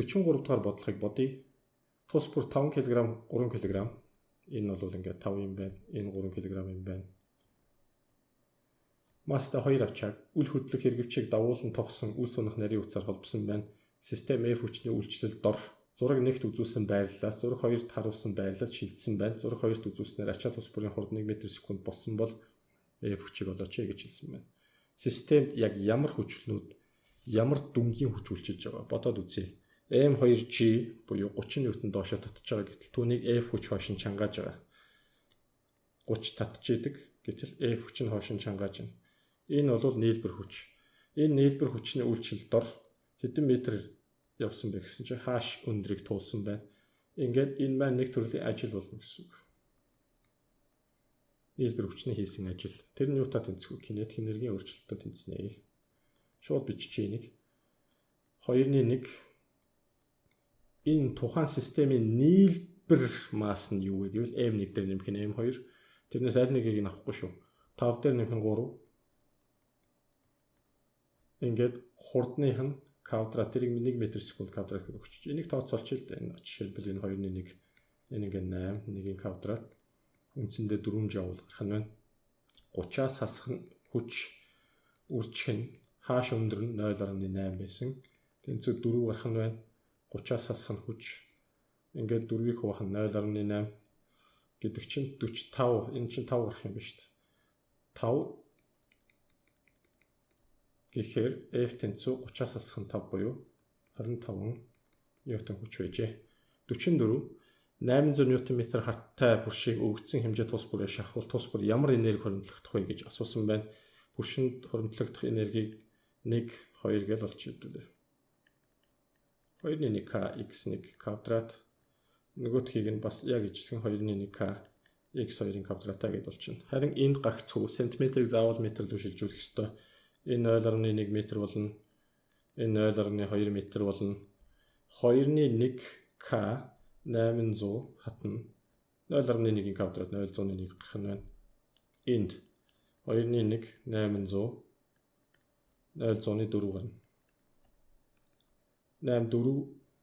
43 дугаар бодлогыг бодъё. Тус бүр 5 кг 3 кг. Энэ бол ингээд 5 юм байна. Энэ 3 кг юм байна. Масста 2 авчааг үл хөдлөх хэрэгвчийг дагуулan тогсон үл сунах нарийн утсаар холбосон байна. Систем F хүчний үйлчлэл дор зураг 1-т үзүүлсэн байрлалаас зураг 2-т харуулсан байрлалд шилжсэн байна. Зураг 2-т үзүүлснээр ачаа тус бүрийн хурд 1 м/сек болсон бол F хүчийг олооч гэж хэлсэн байна. Системд яг ямар хүчлүүд ямар дүнгийн хүч үйлчилж байгаа бодоод үзье. M2G буюу 30 ньютон доошо татж байгаа гэтэл түүнийг F хүч хойш нь чангааж байгаа. 30 татж идэг гэтэл F хүч нь хойш нь чангааж байна. Энэ бол нийлбэр хүч. Энэ нийлбэр хүчний үйлчлэл дор хэдэн метр явсан бэ гэсэн чинь хааш өндрийг туулсан байна. Ингээд энэ маань нэг төрлийн ажил болно гэсэн үг. Нийлбэр хүчний хийсэн ажил. Тэр нь юутай тэнцвэ? Кинетик энергийн өөрчлөлтөд тэнцэнэ. Шууд бичиж нэг 2-1 энэ тухайн системийн нийлбэр масс нь юу вэ гэвэл M1 дээр нэмэх нь M2. Тэрнээс аль нэгийг нь авахгүй шүү. 5 дээр нэмэх нь 3. Ингээд хурдных нь квадрат тэрийг 1 м/сек квадрат гэж өгч. Энийг тооцоолч л да. Энэ жишээлбэл энэ 2-1 энэ ингээд 8 1-ийн квадрат үндсэндээ 4 жоул гарах нь байна. 30-аас хасах хүч үржих нь хааш өндөр нь 0.8 байсан. Тэнцүү 4 гарах нь байна. 30-аас хасах нь хүч ингээд 4-ийг хуваах нь 0.8 гэдэг чинь 45. Энэ чинь 5 гарах юм байна шүү дээ. 5 гэхээр F тэнцүү 30-аас хасах нь 5 буюу 25 ньютон хүч байжээ. 44 800 ньютон метр харттай бүршийг өгөгдсөн хэмжээ тус бүрээр шахвал тус бүр ямар энерги хоригдлогдох вэ гэж асуусан байна. Бүршинд хоригдлогдох энергийг 1 2 гэж олж хэвдүүлээ. 2-1 k x1 квадрат нөгөөдхийг нь бас яг ижилхэн 2-1 k x2-ийн квадратаа гэж болчихно. Харин энд гагцхүү сантиметрийг заавал метр рүү шилжүүлэх ёстой. Энэ 0.1 м болно. Энэ 0.2 м болно. 2-1 k 800 хатна 0.1-ийн квадрат 0.1 гарах нь байна. Энд 2-1 800 0.4 гарна. 8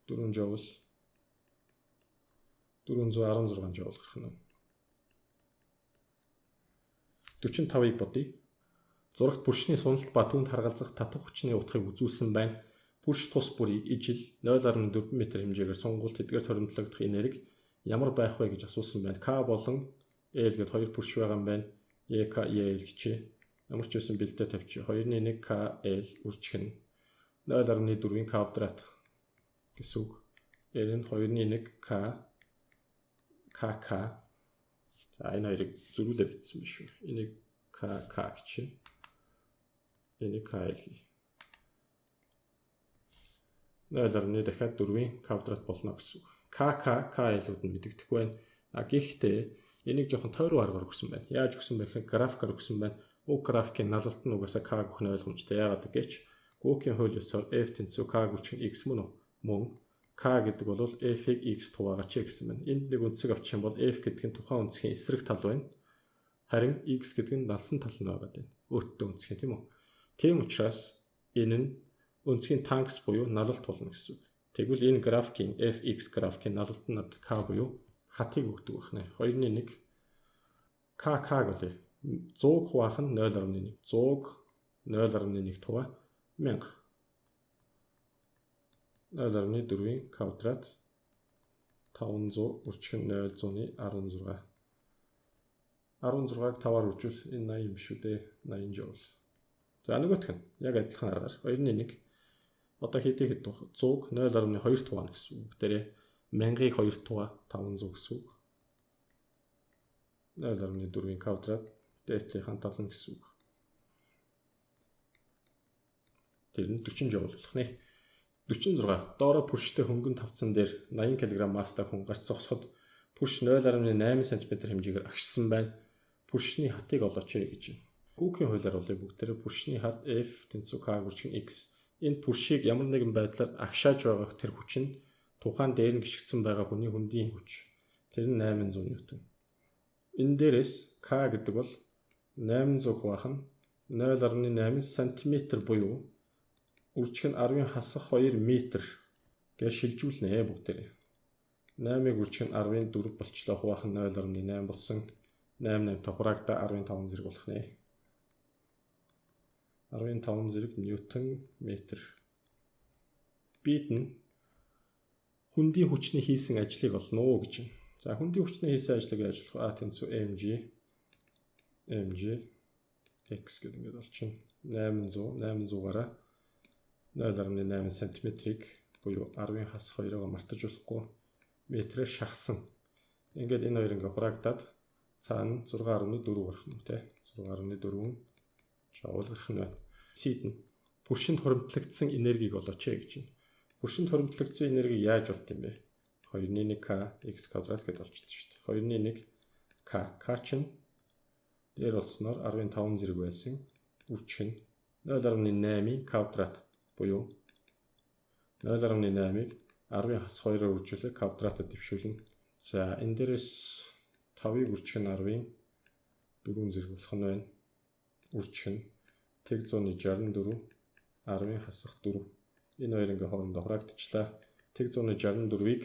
4 жоул 416 жоул гарах нь. 45-ыг бодъё. Зурагт бүршний суналт ба түүнд харгалзах татах хүчний утгыг үзүүлсэн байна. Бүрш тус бүрийг ижил 0.4 м хэмжээгээр сунгуулт эдгээр торимтлогдох энерги ямар байх вэ гэж асуусан байна. K болон L гэд хоёр бүрш байгаа юм байна. EK EL гэчээ. Ямар ч байсан бэлдээ тавьчих. 2-1 K L үржих нь 0.4-ийн квадрат гэсэн үг. Энэ 2-1 K KK. За энэ хоёрыг зөрүүлээ бичсэн биш үү? Энийг KK гэчээ. Энийг KL хий. 0.1 дахиад 4-ийн квадрат болно гэсэн үг. KK KL-үүд нь мэдэгдэхгүй байна. Гэхдээ энийг жоохон тойруу аргаар өгсөн байна. Яаж өгсөн бэ гэхээр графикаар өгсөн байна. Уг графикийн налалт нь угаасаа K гэх нь ойлгомжтой. Яагаад гэвэл Гүүкийн хууль ёсоор F тэнцүү K гүрчиг X мөн K гэдэг бол F-ийг X хуваагач гэсэн байна. Энд нэг үндсэг авчих юм бол F гэдэг нь тухайн үндсгийн эсрэг тал байна. Харин X гэдэг нь налсан тал нь байгаа юм. Өөртөө үндсгийн тийм үү? Тийм учраас энэ нь үндсгийн танкс буюу налалт болно гэсэн үг. Тэгвэл энэ графикийн FX графикийн налалт нь K буюу хатыг өгдөг байна. 2-1 KK гэвэл 100 хуваах нь 0.1 100 0.1 хуваа 1000 0.4-ийн квадрат 500 үржих нь 0.16 16-г 5-аар үржүүл энэ 80 юм шүү дээ. 80 жоул. За нөгөөх нь яг адилхан аргаар 2-1 одоо хэдий хэд 100 0.2 хуваа гэсэн үг. Дээрээ 1000-ыг 2 хуваа 500 гэсэн үг. 0.4-ийн квадрат дээдлийн талан гэсэн үг. Тэр нь 40 жоул болох нэ. 46 доороо бүрштэй хөнгөн тавцсан дээр 80 кг масстай хүн гарч зогсоход бүрш 0.8 см хэмжээгээр агшсан байна. Бүршний хатыг олооч гэж байна. Гүүкийн хуулиар бол бүгдээрээ бүршний хат F тэнцүү K гүрчиг X. Энэ бүршийг ямар нэгэн байдлаар агшааж байгаа тэр хүч нь тухайн дээр нь гიშгдсэн байгаа хүний хөндийн хүч. Тэр нь 800 ньютон. Энэ дээрээс K гэдэг бол 800 хуваах нь 0.8 см буюу үржих нь 10-ын хасах 2 м гэж шилжүүлнэ бүгдээрээ. 8-ыг үржих нь 10-4 болчлоо. Хуваах нь 0.8 болсон. 8 та хураагдаа 15 зэрэг болох нэ. 15 зэрэг ньютон метр. Бид нь хүндийн хүчний хийсэн ажлыг олно гэж байна. За хүндийн хүчний хийсэн ажлыг яаж олох вэ? А тэнцүү mg x гэдэг ингээд болчихно. 800-800-аараа 0.8 см-ийг буюу 10-ын хас 2-ыг мартаж болохгүй метрээр шахсан. Ингээд энэ хоёр ингээд хураагдаад цаана 6.4 гарах нь тий. 6.4 жаул гарах нь байна. Сид нь бүршинд хуримтлагдсан энергийг олооч гэж байна. Бүршинд хуримтлагдсан энерги яаж болт юм бэ? 2.1k x квадрат гэдээ болчихсон шүү дээ. 2.1 k чинь дээр болсноор 15 зэрэг байсан. Үржих нь 0.8 квадрат буюу 0.8-ыг 10-ын хас 2-оор үржүүлээ квадратад дэвшүүлнэ. За энэ дээрээс 5-ыг үржих нь 10-ын 4 зэрэг болох нь байна. Үржих нь тэг 164 10-ын хасах 4. Энэ хоёр ингээ хоорондоо хураагдчихлаа. Тэг 164-ийг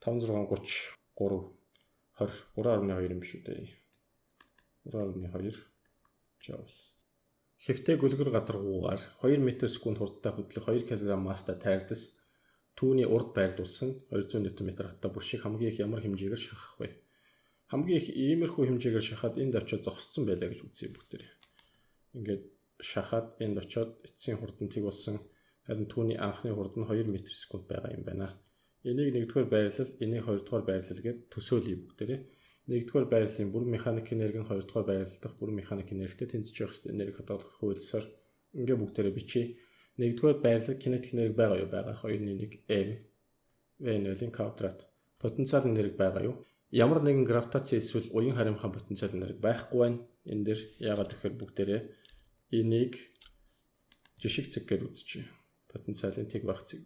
5630 3 3.2 юм шүү дээ. 3.2 жаул. Хэвтэй гөлгөр гадаргуугаар 2 м/с хурдтай хөдлөх 2 кг масстай тайрдас түүний урд байрлуулсан 200 Нм хатта бүршийг хамгийн их ямар хэмжээгээр шахах вэ? Хамгийн их иймэрхүү хэмжээгээр шахаад энд очиод зогсцсон байлаа гэж үзье бүгдээрээ. Ингээд шахаад энд очиод эцсийн хурдан тэг болсон. Харин түүний анхны хурд нь 2 м/с байгаа юм байна. Энийг нэгдүгээр байрлал, энийг хоёрдугаар байрлал гэд төсөөлье бүгдээрээ. Нэгдүгээр байрлалын бүр механик энерги нь хоёрдугаар байрлал дахь бүр механик энергитэй тэнцэж явах хэрэгтэй энерги хадгалах хуулиар ингээ бүгдээрээ бичиж. Нэгдүгээр байрлал кинетик энерги байгаа юу? Байгаа. 2.1 m v0-ийн квадрат. Потенциал энерги байгаа юу? Ямар нэгэн гравитац эсвэл уян харимхайн потенциал энерги байхгүй байна. Энэ дэр яагаад гэхээр бүгдээрээ энийг жишг цэг гэж үзчихье. Потенциалын тэг байх цэг.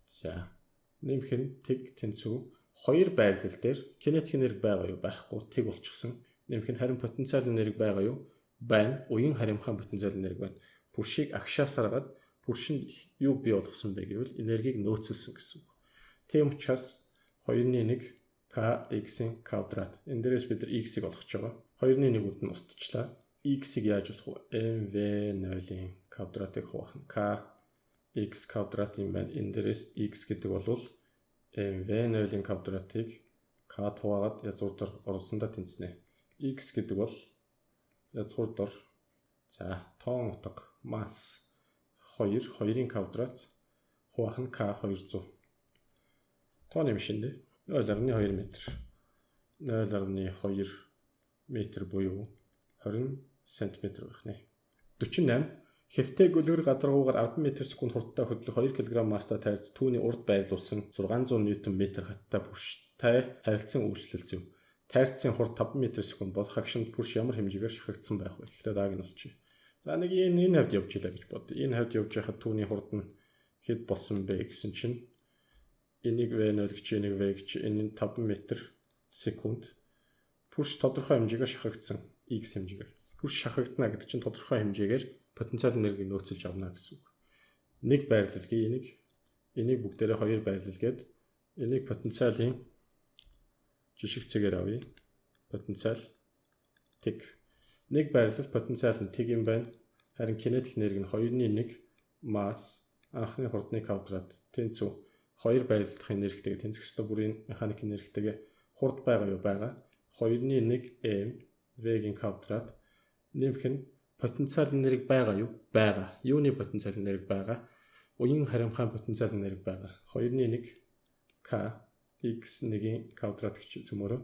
За нэмэх нь тэг тэнцүү 2 байрлал дээр кинетик энерги байгаа юу? Байхгүй. Тэг болчихсон. Нэмэх нь харин потенциал энерги байгаа юу? Байна. Уян харимхайн потенциал энерги байна. Бүршийг агшаасараад бүршинд юуг бий болгосон бэ гэвэл энергийг нөөцөлсөн гэсэн үг. Тийм учраас 2.1 kx-ийн квадрат. Энэ дээрээс бид x-ийг олгож байгаа. 2.1-үүд нь устчлаа. X-ийг яаж олох вэ? mv0-ийн квадратыг хуваах нь kx квадрат юм байна. Энэ дээрээс x гэдэг бол mv0-ийн квадратыг k хуваагаад язгуур дор оруулсандаа тэнцэнэ. X гэдэг бол язгуур дор за тоон утга масс 2-2-ийн квадрат хуваах нь k 200. Тооны машин 0.2 м. 0.2 м буюу 20 см байх нэ. 48 хэвтэй гөлгөр гадаргуугаар 10 м/с хурдтай хөдлөх 2 кг масстай тайрц түүний урд байрлуулсан 600 Нм хаттай бүрштэй харилцан үйлчлэлцэв. Тайрцын хурд 5 м/с бол хагшинд бүрш ямар хэмжээгээр шахагдсан байх вэ? Эхлээд ааг нь олчих. За нэг энэ хавьд явж илаа гэж бод. Энэ хавьд явж байхад түүний хурд нь хэд болсон бэ гэсэн чинь энийг v0 гэж энийг v гэж энэ 5 м/с бүрш тодорхой хэмжээгээр шахагдсан x хэмжээгээр. Бүрш шахагдана гэдэг чинь тодорхой хэмжээгээр потенциал энергийг нөөцөлж авна гэсэн үг. Нэг байрлал гээ энийг бүгдээрээ 2 байрлал гээд энийг потенциалын жишг цэгээр авъя. Потенциал тэг. Нэг байрлал потенциал нь тэг юм байна. Харин кинетик энерги нь 2.1 масс анхны хурдны квадрат тэнцүү 2 байрлал дахь энергитэйгээ тэнцэх ёстой бүрийн механик энергитэйгээ хурд байгаа юу? Байгаа. 2.1 m v-ийн квадрат нэмэх нь потенциал энерги байгаа юу? Байгаа. Юуны потенциал энерги байгаа? Уян харимхайн потенциал энерги байгаа. 2.1 k x1-ийн квадрат гэж зөмөрөө.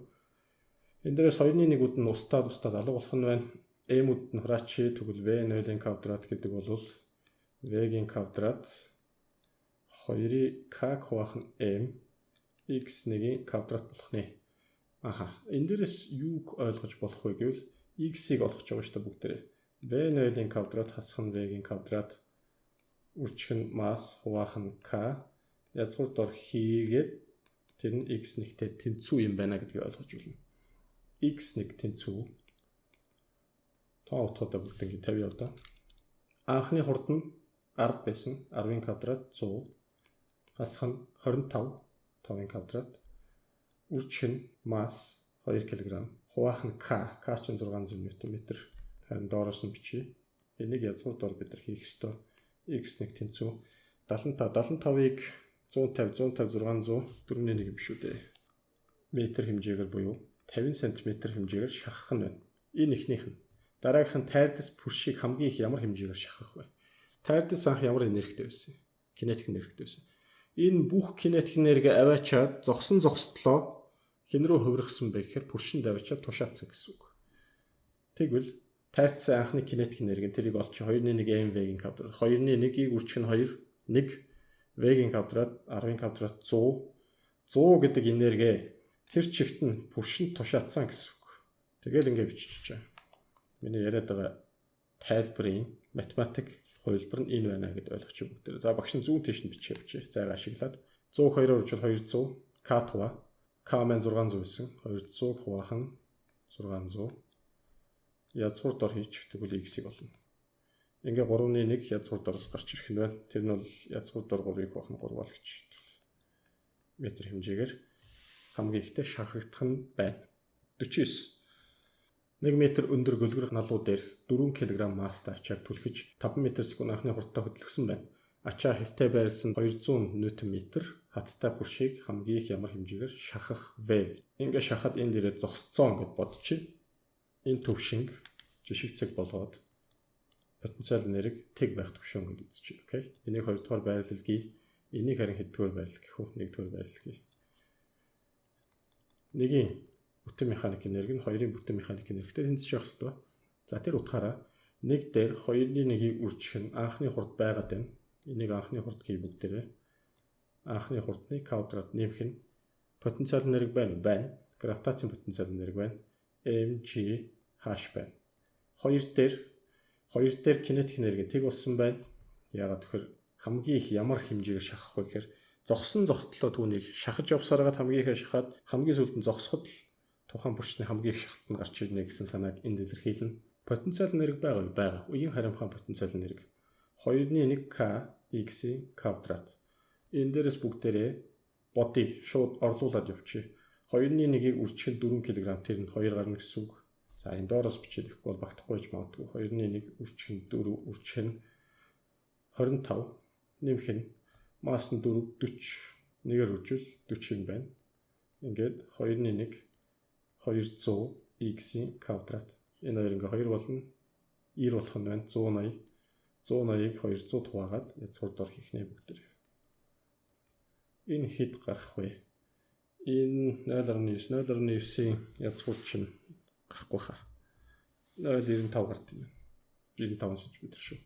Энэ дээрээс 2.1-үүд нь устдаад алга болох нь байна. m-үүд нь хураачи тэгвэл v0-ийн квадрат гэдэг бол v-ийн квадрат 2-ыг k хуваах нь m x1-ийн квадрат болох нэ. Аха. Энэ дээрээс юуг ойлгож болох вэ гэвэл x-ийг олгож байгаа шүү дээ бүгдээрээ. v0-ийн квадрат хасах нь v-ийн квадрат үржих нь масс хуваах нь k язгуур дор хийгээд тэр нь x1-тэй тэнцүү юм байна гэдгийг ойлгож байна. x1 тэнцүү тоо утгуудаа бүгднийг 50 явдаа. Анхны хурд нь 10 байсан. 10-ийн квадрат 100 хасах нь 25 5-ын квадрат. Үржих нь масс 2 кг. Хуваах нь К чинь 600 Нм. Харин доороос нь бичиж. Энийг язгуурдаар бид нар хийх ёстой. X1 тэнцүү 75-ыг 150 600 4-1 биш үү дээ. Метр хэмжээгээр буюу 50 см хэмжээгээр шахах нь байна. Энэ ихнийх нь. Дараагийнх нь тайрдас пүшийг хамгийн их ямар хэмжээгээр шахах вэ? Тайрдас анх ямар энергитэй байсан? Кинетик энергитэй байсан. Энэ бүх кинетик энерги аваачаад зогсдлоо хэн рүү хувиргасан бэ гэхээр пүшинд аваачаад тушаацсан гэсэн үг. Тэгвэл тайрдсан анхны кинетик энерги тэрийг олчих 2-1 mv-ийн квадрат. 2-1-ийг үржих нь 2 1 v-ийн квадрат 10-ын квадрат 100 гэдэг энерги тэр чигт нь пүшинд тушаацсан гэсэн үг. Тэгэл ингэ бичиж байгаа. Миний яриад байгаа тайлбарын математик хувилбар нь энэ байна гэдээ ойлгочих бүгд. За багш нь зүүн тийш нь бичиж зайгаа ашиглаад 102-оор үржил 200 k тува k маань 600 байсан. 200 хуваахан 600 язгуурдаар хийчих тэгвэл x-ийг болно. Ингээ 3-1 язгуурдаараас гарч ирэх нь байна. Тэр нь бол язгуурдаар 3-ыг хуваах нь 3 болгоч. Метр хэмжээгээр хамгийн ихтэй шахагдах нь байна. 49 1 метр өндөр гөлгөр налуу дээр 4 кг масстай ачааг түлхэж 5 м/сек анхны хурдтай хөдөлгсөн байна. Ачаа хэвтэй байрласан 200 Нм хаттай пүшийг хамгийн их ямар хэмжээгээр шахах вэ? Ингээ шахаад энэ дээрээ зогсцсон гэд бодчих. Энэ төвшинг жишгцэг болгоод потенциал энерги тэг байх төвшин гэж үзчих. Окей. Энийг 2 дугаар байрлалгий. Энийг харин хэддүгээр байрлал гэх үү? 1-р байрлалгий. 1-ийн бүтэн механик энерги нь 2-ын бүтэн механик энергитэй тэнцэж явах хэрэгтэй. За тэр утгаараа 1 дээр 2-1-ийг үржих нь анхны хурд байгаад байна. Энийг анхны хурд гэх бүгдээрээ анхны хурдны квадрат нэмэх нь потенциал энерги байна. Гравитацийн потенциал энерги байна. mg h байна. 2 дээр кинетик энерги тэг болсон байна. Яагаад тэгэхээр хамгийн их ямар хэмжээгээр шахах вэ гэхээр зогсдлоо түүнийг шахаж явсараад хамгийн ихээр шахаад хамгийн сүүлд нь зогсоход л тухайн пүшний хамгийн их шахалт нь гарч ирнэ гэсэн санааг энд илэрхийлнэ. Потенциал энерги байгаа. Үеийн харамхайн потенциал энерги 2-1 k x-ийн квадрат. Энэ дээрээс бүгдээрээ бодъё. Шууд орлуулад явчих. 2-1-ийг үржих нь 4 кг тэр нь 2 гарна гэсэн үг. За энэ доороос бичиж ихгүй бол багтахгүй ч магадгүй. 2-1-ийг үржих нь 4 үржих нь 25 нэмэх нь масс нь 4 40 нэгээр үржил 40 байна. Ингээд 2-1 200 x-ийн квадрат. Энэ хоёр ингээ 2 болно. 90 болох нь байна. 180-ыг 200 хуваагаад язгуурдаар хийх нэ бүгдээр. Энэ хэд гарах вэ? Энэ 0.9-ийн язгуур чинь гарахгүй хаа. 0.95 гарт юм. 95 см шүү.